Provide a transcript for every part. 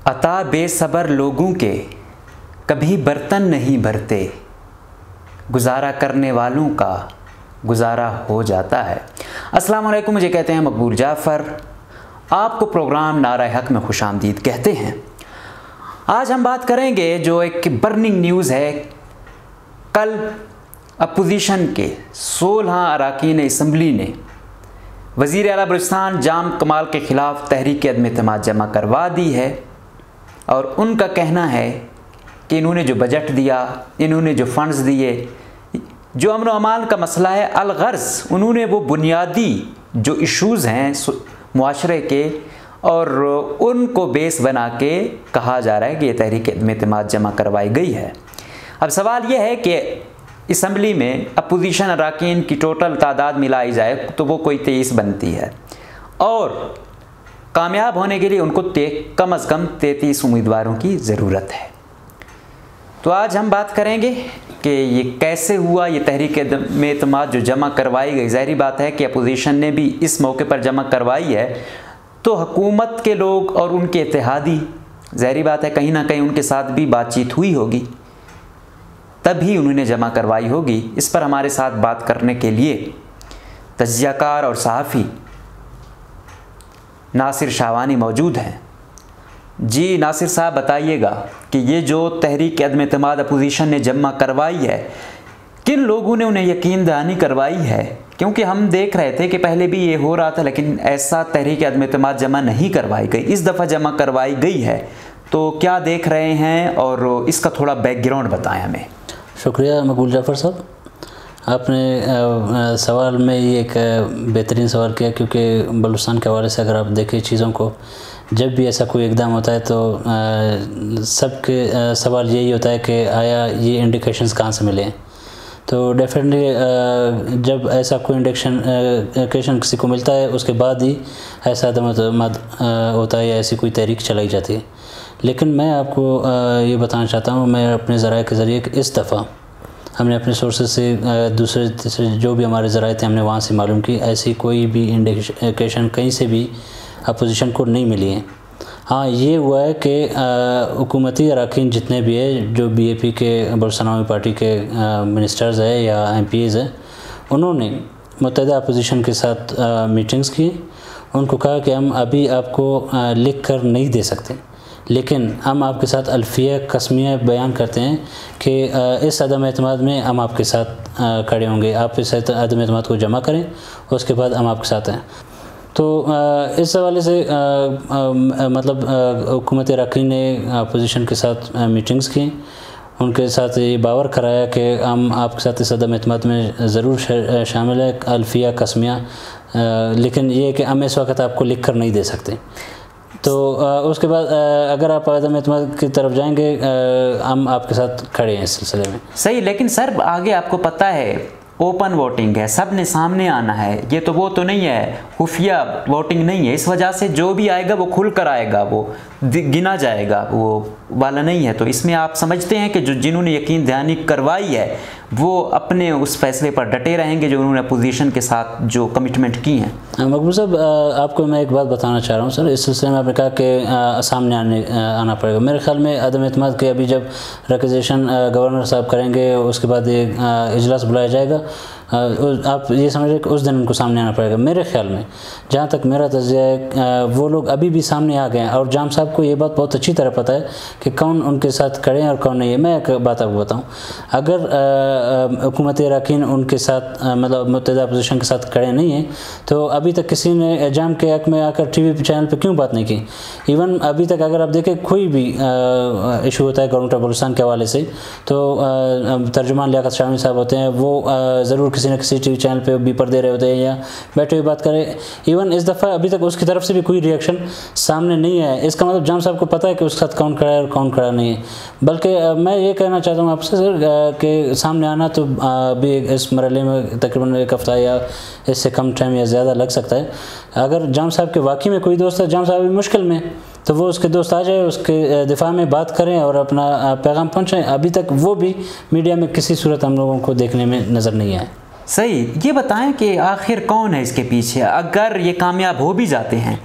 अता बेसब्र लोगों के कभी बर्तन नहीं भरते, गुजारा करने वालों का गुजारा हो जाता है। अस्सलाम वालेकुम, मुझे कहते हैं मकबूल जाफ़र। आपको प्रोग्राम नारा हक में खुशामदीद कहते हैं। आज हम बात करेंगे जो एक बर्निंग न्यूज़ है। कल अपोजिशन के 16 अरकान असम्बली ने वज़ीर आला बलूचिस्तान जाम कमाल के ख़िलाफ़ तहरीक अदम-ए-एतमाद जमा करवा दी है और उनका कहना है कि इन्होंने जो बजट दिया, इन्होंने जो फंड्स दिए, जो अमन व अमान का मसला है, अलगर्ज़ उन्होंने वो बुनियादी जो इश्यूज़ हैं मुआशरे के, और उनको बेस बना के कहा जा रहा है कि ये तहरीक अदम-ए-एतमाद जमा करवाई गई है। अब सवाल ये है कि असम्बली में अपोजिशन अरकान की टोटल तादाद मिलाई जाए तो वो कोई 23 बनती है और कामयाब होने के लिए उनको कम अज़ कम 33 उम्मीदवारों की ज़रूरत है। तो आज हम बात करेंगे कि ये कैसे हुआ, ये तहरीक अदम-ए-एतमाद जो जमा करवाई गई। ज़ाहिर बात है कि अपोजिशन ने भी इस मौके पर जमा करवाई है, तो हुकूमत के लोग और उनके इत्तेहादी, ज़ाहिर बात है कहीं ना कहीं उनके साथ भी बातचीत हुई होगी, तभी उन्होंने जमा करवाई होगी। इस पर हमारे साथ बात करने के लिए तज्ज़ियाकार और सहाफ़ी नासिर शाहवानी मौजूद हैं। जी नासिर साहब, बताइएगा कि ये जो तहरीक अदम-ए-एतमाद अपोजिशन ने जमा करवाई है, किन लोगों ने उन्हें यकीन दहानी करवाई है? क्योंकि हम देख रहे थे कि पहले भी ये हो रहा था, लेकिन ऐसा तहरीक अदम-ए-एतमाद जमा नहीं करवाई गई। इस दफ़ा जमा करवाई गई है, तो क्या देख रहे हैं और इसका थोड़ा बैकग्राउंड बताएं हमें। शुक्रिया मकबूल जाफ़र साहब, आपने सवाल में ये एक बेहतरीन सवाल किया, क्योंकि बलूचिस्तान के हवाले से अगर आप देखें चीज़ों को, जब भी ऐसा कोई इक़दाम होता है तो सबके सवाल यही होता है कि आया ये इंडिकेशंस कहाँ से मिले हैं। तो डेफिनेटली जब ऐसा कोई इंडिकेशन किसी को मिलता है, उसके बाद ही ऐसा अदम-ए-एतमाद होता है या ऐसी कोई तहरीक चलाई जाती है। लेकिन मैं आपको ये बताना चाहता हूँ, मैं अपने ज़राए के ज़रिए कि इस दफ़ा हमने अपने सोर्सेज से दूसरे तीसरे जो भी हमारे ज़राए थे, हमने वहाँ से मालूम की ऐसी कोई भी इंडिकेशन कहीं से भी अपोजिशन को नहीं मिली है। हाँ, ये हुआ है कि हुकूमती अरकान जितने भी है, जो BAP के बलूचिस्तान अवामी पार्टी के मिनिस्टर्स है या MPs हैं, उन्होंने मुत्तहिदा अपोजिशन के साथ मीटिंग्स की। उनको कहा कि हम अभी आपको लिख कर नहीं दे सकते, लेकिन हम आपके साथ अल्फिया कसमिया बयान करते हैं कि इस अदम-ए-एतमाद में हम आपके साथ खड़े होंगे। आप इस अदम-ए-एतमाद को जमा करें, उसके बाद हम आपके साथ हैं। तो इस हवाले से मतलब हुकूमत अरकान ने अपोजिशन के साथ मीटिंग्स की, उनके साथ ये बावर कराया कि हम आपके साथ इस अदम-ए-एतमाद में ज़रूर शामिल है, अल्फिया कसमिया, लेकिन ये कि हम इस वक्त आपको लिख कर नहीं दे सकते। तो उसके बाद अगर आप अदम-ए-एतमाद की तरफ जाएंगे, हम आपके साथ खड़े हैं इस सिलसिले में। सही, लेकिन सर आगे आपको पता है ओपन वोटिंग है, सब ने सामने आना है। ये तो वो तो नहीं है, खुफिया वोटिंग नहीं है। इस वजह से जो भी आएगा वो खुल कर आएगा, वो गिना जाएगा, वो वाला नहीं है। तो इसमें आप समझते हैं कि जो जिन्होंने यकीन दहानी करवाई है वो अपने उस फैसले पर डटे रहेंगे जो उन्होंने अपोजिशन के साथ जो कमिटमेंट की हैं। मकबूल साहब, आपको मैं एक बात बताना चाह रहा हूँ सर। इस सिलसिले में आपने कहा कि सामने आना पड़ेगा। मेरे ख्याल में अदम-ए-एतमाद के अभी जब रिक्वेजिशन गवर्नर साहब करेंगे, उसके बाद ये इजलास बुलाया जाएगा, आप ये समझ कि उस दिन उनको सामने आना पड़ेगा। मेरे ख्याल में जहाँ तक मेरा तज़किया है, वो लोग अभी भी सामने आ गए हैं और जाम साहब को ये बात बहुत अच्छी तरह पता है कि कौन उनके साथ खड़े हैं और कौन नहीं है। मैं एक बात आपको बताऊँ, अगर हुकूमती अरकान उनके साथ मतलब मुत्तहिदा अपोजिशन के साथ खड़े नहीं हैं, तो अभी तक किसी ने जाम के हक़ में आकर TV चैनल पर क्यों बात नहीं की? इवन अभी तक अगर आप देखें कोई भी इशू होता है गवर्नमेंट ऑफ बलूचिस्तान के हवाले से, तो तर्जुमान लियाकत शामी साहब होते हैं, वो ज़रूर किसी न किसी TV चैनल पे भी पर्दे रहे होते हैं या बैठे हुए बात करें। इवन इस दफ़ा अभी तक उसकी तरफ से भी कोई रिएक्शन सामने नहीं है। इसका मतलब जाम साहब को पता है कि उसके साथ कौन खड़ा है और कौन खड़ा नहीं है। बल्कि मैं ये कहना चाहता हूँ आपसे सर कि सामने आना तो अभी इस मरहले में तकरीबन 1 हफ़्ता या इससे कम टाइम या ज़्यादा लग सकता है। अगर जाम साहब के वाकई में कोई दोस्त है, जाम साहब अभी मुश्किल में, तो वो उसके दोस्त आ जाए, उसके दिफा में बात करें और अपना पैगाम पहुँचाएँ। अभी तक वो भी मीडिया में किसी सूरत हम लोगों को देखने में नज़र नहीं आए। सही, ये बताएं कि आखिर कौन है इसके पीछे? अगर ये कामयाब हो भी जाते हैं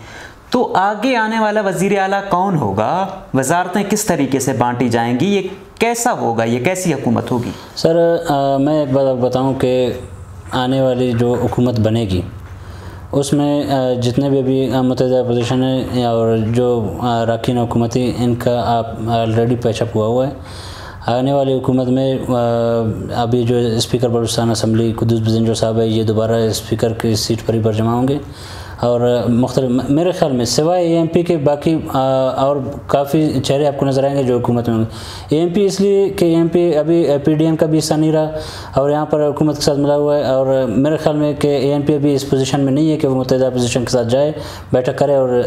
तो आगे आने वाला वज़ीर आला कौन होगा, वजारतें किस तरीके से बांटी जाएंगी, ये कैसा होगा, ये कैसी हुकूमत होगी? सर मैं एक बात आपको बताऊं कि आने वाली जो हुकूमत बनेगी उसमें जितने भी अभी मुतहदा अपोजिशन है और जो अरकान हुकूमती, इनका आप ऑलरेडी पैचअप हुआ है। आने वाली हुकूमत में अभी जो स्पीकर बलूचिस्तान असम्बली कुद्दूस बिजंजो साहब है, ये दोबारा स्पीकर की सीट पर ही बरजमा होंगे और मुख्तलिफ मेरे ख्याल में सिवाय AMP के बाकी और काफ़ी चेहरे आपको नज़र आएंगे जो हुकूमत में होंगे। AMP इसलिए कि AMP अभी PDM का भी हिस्सा नहीं रहा और यहाँ पर हुकूमत के साथ मिला हुआ है और मेरे ख्याल में कि AMP अभी इस पोजीशन में नहीं है कि वो मुत्तहिदा अपोजिशन के साथ जाए, बैठक करे और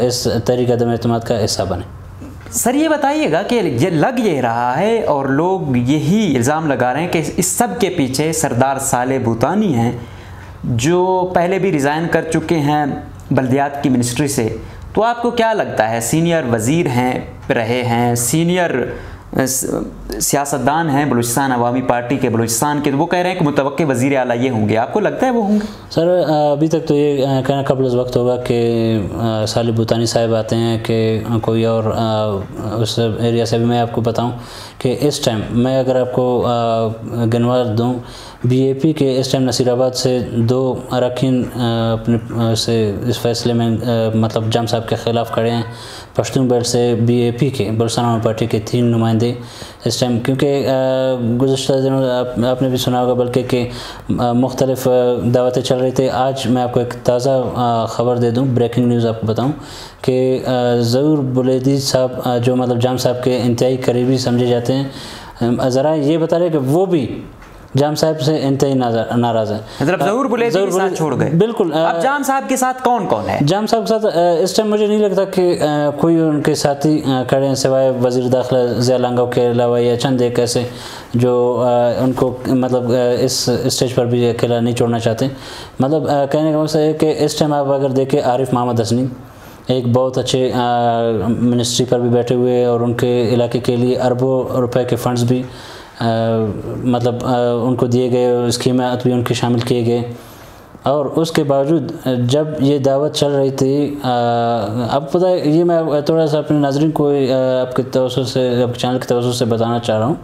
इस तहरीक अदम एतमाद का हिस्सा बने। सर ये बताइएगा कि ये लग ये रहा है और लोग यही इल्ज़ाम लगा रहे हैं कि इस सब के पीछे सरदार साले भूतानी हैं, जो पहले भी रिज़ाइन कर चुके हैं बल्दियात की मिनिस्ट्री से। तो आपको क्या लगता है, सीनियर वज़ीर हैं, रहे हैं, सीनियर सियासतदान हैं बलूचिस्तान अवामी पार्टी के बलूचिस्तान के, तो वो कह रहे हैं कि मुतवक्के वज़ीर आला ये होंगे, आपको लगता है वो होंगे? सर अभी तक तो ये कहना कबल वक्त होगा कि साले भूतानी साहब आते हैं कि कोई और उस एरिया से भी। मैं आपको बताऊं कि इस टाइम मैं अगर आपको गिनवा दूं, BAP के इस टाइम नसीराबाद से 2 अरकान अपने से इस फैसले में मतलब जाम साहब के ख़िलाफ़ खड़े हैं। पश्तून बेल्ट से BAP के बलूचिस्तान अवामी पार्टी के 3 नुमाइंदे इस टाइम, क्योंकि गुज़श्ता दिनों आपने भी सुना होगा बल्कि कि मुख्तलिफ दावतें चल रही थी। आज मैं आपको एक ताज़ा ख़बर दे दूं, ब्रेकिंग न्यूज़ आपको बताऊं कि ज़हूर बुलैदी साहब जो मतलब जाम साहब के इंतहाई करीबी समझे जाते हैं, ज़रा ये बता रहे कि वो भी जाम साहब से इंतहाई नाराज़ है। मतलब ज़हूर बुलैदी के साथ छोड़ गए? बिल्कुल। अब जाम साहब के साथ कौन कौन है? जाम साहब के साथ इस टाइम मुझे नहीं लगता कि कोई उनके साथी खड़े हैं सिवाय वज़ीर दाखिला ज़िया लांगो के अलावा, या चंद एक ऐसे जो उनको मतलब इस स्टेज पर भी अकेला नहीं छोड़ना चाहते। मतलब कहने का मकसद है कि इस टाइम आप अगर देखें, आरिफ मोहम्मद हसनी एक बहुत अच्छे मिनिस्ट्री पर भी बैठे हुए और उनके इलाके के लिए अरबों रुपए के फंड्स भी मतलब उनको दिए गए, स्कीमें भी उनके शामिल किए गए। और उसके बावजूद जब ये दावत चल रही थी, अब पता है, ये मैं थोड़ा सा अपने नाज़रीन को आपके तवज्जो से, आपके चैनल के तवज्जो से बताना चाह रहा हूँ।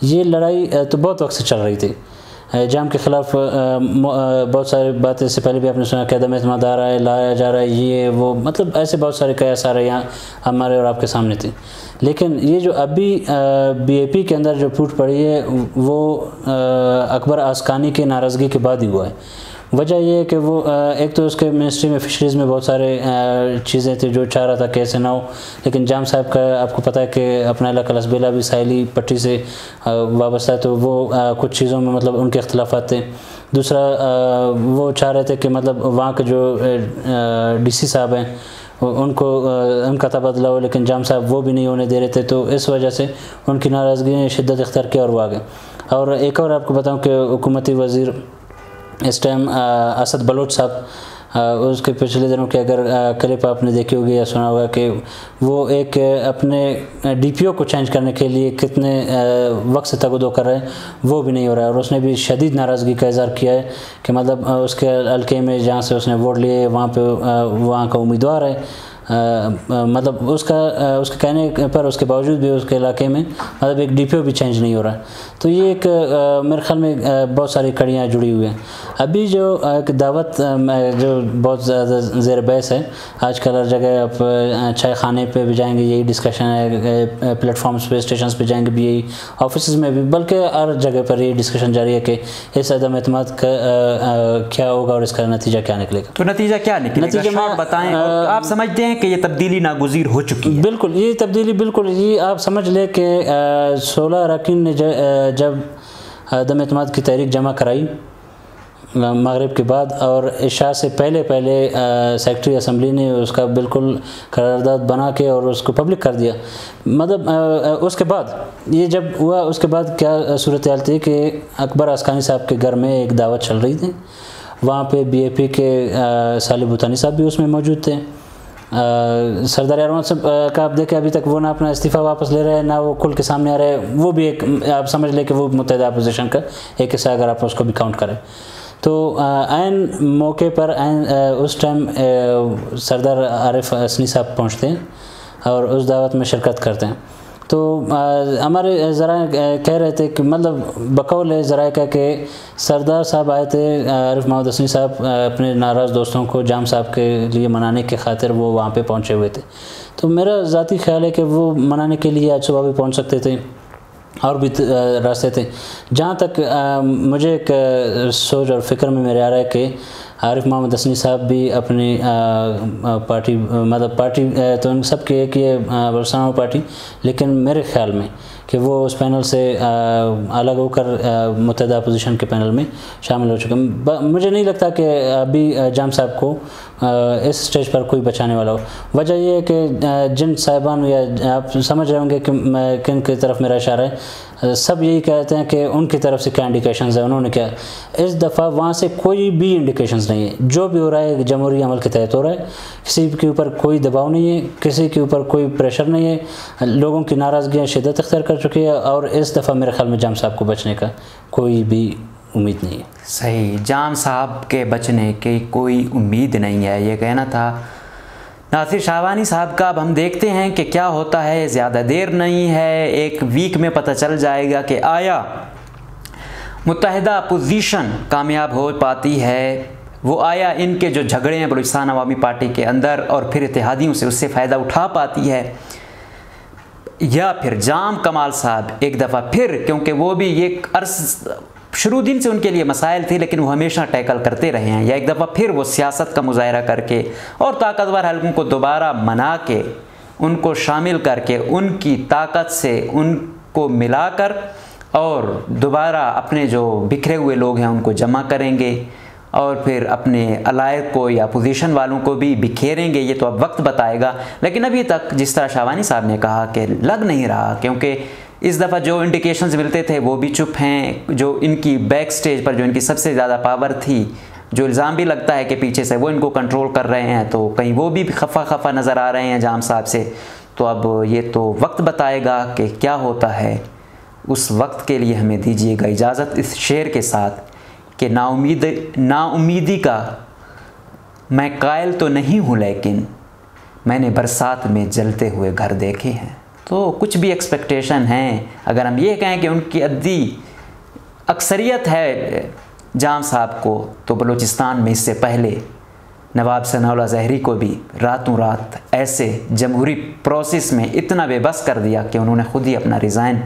ये लड़ाई तो बहुत वक्त से चल रही थी। जाम के ख़िलाफ़ बहुत सारी बातें, इससे पहले भी आपने सुना कि अदम एतमाद आ रहा है, लाया जा रहा है, ये वो, मतलब ऐसे बहुत सारे कयास आ रहे यहाँ हमारे और आपके सामने थी। लेकिन ये जो अभी BAP के अंदर जो फूट पड़ी है वो अकबर आस्कानी के नाराज़गी के बाद ही हुआ है। वजह यह है कि वो एक तो उसके मिनिस्ट्री में फ़िशरीज़ में बहुत सारे चीज़ें थी जो चाह रहा था कैसे ना हो, लेकिन जाम साहब का आपको पता है कि अपना इलाका लसबेला भी साहिली पट्टी से वाबस्ता है, तो वो कुछ चीज़ों में मतलब उनके अख्तिलाफ़ात थे। दूसरा वो चाह रहे थे कि मतलब वहाँ के जो DC साहब हैं उनको उनका तबादला हो, लेकिन जाम साहब वो भी नहीं होने दे रहे थे। तो इस वजह से उनकी नाराज़गी ने शिद्दत इख्तियार की और वो आ गए। और एक और आपको बताऊं कि हुकूमती वज़ीर इस टाइम असद बलोच साहब, उसके पिछले दिनों के अगर क्लिप आपने देखी होगी या सुना होगा कि वो एक अपने DPO को चेंज करने के लिए कितने वक्त से तगदो कर रहे हैं, वो भी नहीं हो रहा है। और उसने भी शदीद नाराज़गी का इज़हार किया है कि मतलब उसके हल्के में जहाँ से उसने वोट लिए वहाँ पे वहाँ का उम्मीदवार है, मतलब उसके कहने पर उसके बावजूद भी उसके इलाके में मतलब एक DPO भी चेंज नहीं हो रहा है। तो ये एक मेरे ख्याल में बहुत सारी कड़ियाँ जुड़ी हुई हैं। अभी जो एक दावत जो बहुत ज़्यादा ज़ेर बहस है, आजकल हर जगह आप चाय खाने पे भी जाएंगे यही डिस्कशन है, प्लेटफॉर्म्स पे, स्टेशन पे जाएंगे भी यही, ऑफिस में भी, बल्कि हर जगह पर यही डिस्कशन जारी है कि इस अदम एतमाद का क्या होगा और इसका नतीजा क्या निकलेगा। तो नतीजा क्या निकलेगा, नतीजा आप बताएं। आप समझते हैं कि ये तब्दीली नागुज़ीर हो चुकी है? बिल्कुल, ये तब्दीली बिल्कुल, ये आप समझ लें कि 16 अरकान ने जब अदम एतमाद की तहरीक जमा कराई मगरिब के बाद और इशा से पहले सेक्रेटरी असम्बली ने उसका बिल्कुल करारदाद बना के और उसको पब्लिक कर दिया। मतलब उसके बाद ये जब हुआ, उसके बाद क्या सूरत हाल थी कि अकबर आस्कानी साहब के घर में एक दावत चल रही थी, वहाँ पे BAP के साले भूतानी साहब भी उसमें मौजूद थे। सरदार यार साहब का आप देखें अभी तक वो ना अपना इस्तीफ़ा वापस ले रहे हैं, ना वो खुल के सामने आ रहे हैं। वो भी एक आप समझ लें कि वो मुत्तहिदा अपोजिशन का एक हिस्सा, अगर आप उसको भी काउंट करें। तो ऐन मौके पर उस टाइम सरदार आरिफ असनी साहब पहुँचते हैं और उस दावत में शिरकत करते हैं। तो हमारे ज़राए कह रहे थे कि मतलब बकौल ज़राए का कि सरदार साहब आए थे, आरिफ मोहम्मद असनी साहब अपने नाराज़ दोस्तों को जाम साहब के लिए मनाने के खातिर वो वहाँ पे पहुँचे हुए थे। तो मेरा ज़ाती ख्याल है कि वो मनाने के लिए आज सुबह भी पहुँच सकते थे और भी रास्ते थे। जहाँ तक मुझे एक सोच और फ़िक्र में मेरे आ रहा है कि आरिफ मोहम्मद असनी साहब भी अपनी पार्टी मतलब पार्टी तो इन सब की एक ही बरसाना पार्टी, लेकिन मेरे ख्याल में कि वो उस पैनल से अलग होकर मुत्तहिदा अपोजिशन के पैनल में शामिल हो चुके हैं। मुझे नहीं लगता कि अभी जाम साहब को इस स्टेज पर कोई बचाने वाला हो। वजह यह है कि जिन साहिबान, या आप समझ रहे होंगे कि किन की तरफ मेरा इशारा है, सब यही कहते हैं कि उनकी तरफ से क्या इंडिकेशंस है, उन्होंने क्या। इस दफ़ा वहाँ से कोई भी इंडिकेशंस नहीं है। जो भी हो रहा है जमहूरी अमल के तहत हो रहा है, किसी के ऊपर कोई दबाव नहीं है, किसी के ऊपर कोई प्रेशर नहीं है। लोगों की नाराज़गियाँ शिद्दत इख्तियार कर चुकी है और इस दफ़ा मेरे ख्याल में जाम साहब को बचने का कोई भी उम्मीद नहीं है। सही, जाम साहब के बचने की कोई उम्मीद नहीं है, ये कहना था नासिर शाहबानी साहब का। अब हम देखते हैं कि क्या होता है। ज़्यादा देर नहीं है, एक वीक में पता चल जाएगा कि आया मुत्तहिदा अपोजिशन कामयाब हो पाती है, वो आया इनके जो झगड़े हैं बलूचिस्तान अवामी पार्टी के अंदर और फिर इत्तेहादियों से उससे फ़ायदा उठा पाती है, या फिर जाम कमाल साहब एक दफ़ा फिर, क्योंकि वो भी एक शुरू दिन से उनके लिए मसाइल थे लेकिन वो हमेशा टैकल करते रहे हैं, या एक दफ़ा फिर वो सियासत का मुजाहरा करके और ताकतवर हलकों को दोबारा मना के उनको शामिल करके उनकी ताकत से उनको मिलाकर और दोबारा अपने जो बिखरे हुए लोग हैं उनको जमा करेंगे और फिर अपने अलायक को या अपोजिशन वालों को भी बिखेरेंगे। ये तो अब वक्त बताएगा। लेकिन अभी तक जिस तरह शाहबानी साहब ने कहा कि लग नहीं रहा, क्योंकि इस दफ़ा जो इंडिकेशंस मिलते थे वो भी चुप हैं। जो इनकी बैक स्टेज पर जो इनकी सबसे ज़्यादा पावर थी, जो इल्ज़ाम भी लगता है कि पीछे से वो इनको कंट्रोल कर रहे हैं, तो कहीं वो भी खफा नज़र आ रहे हैं जाम साहब से। तो अब ये तो वक्त बताएगा कि क्या होता है। उस वक्त के लिए हमें दीजिएगा इजाज़त इस शेर के साथ कि नाउमीदी का मैं कायल तो नहीं हूँ, लेकिन मैंने बरसात में जलते हुए घर देखे हैं। तो कुछ भी एक्सपेक्टेशन हैं। अगर हम ये कहें कि उनकी अद्दी अक्सरियत है जाम साहब को, तो बलूचिस्तान में इससे पहले नवाब सनाउल्लाह ज़हरी को भी रातों रात ऐसे जमहूरी प्रोसेस में इतना बेबस कर दिया कि उन्होंने खुद ही अपना रिज़ाइन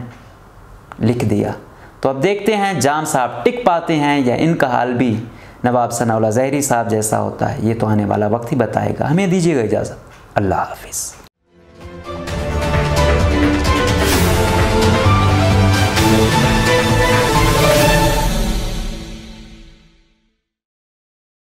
लिख दिया। तो अब देखते हैं जाम साहब टिक पाते हैं या इनका हाल भी नवाब सनाउल्लाह ज़हरी साहब जैसा होता है। ये तो आने वाला वक्त ही बताएगा। हमें दीजिएगा इजाज़त। अल्लाह हाफिज़।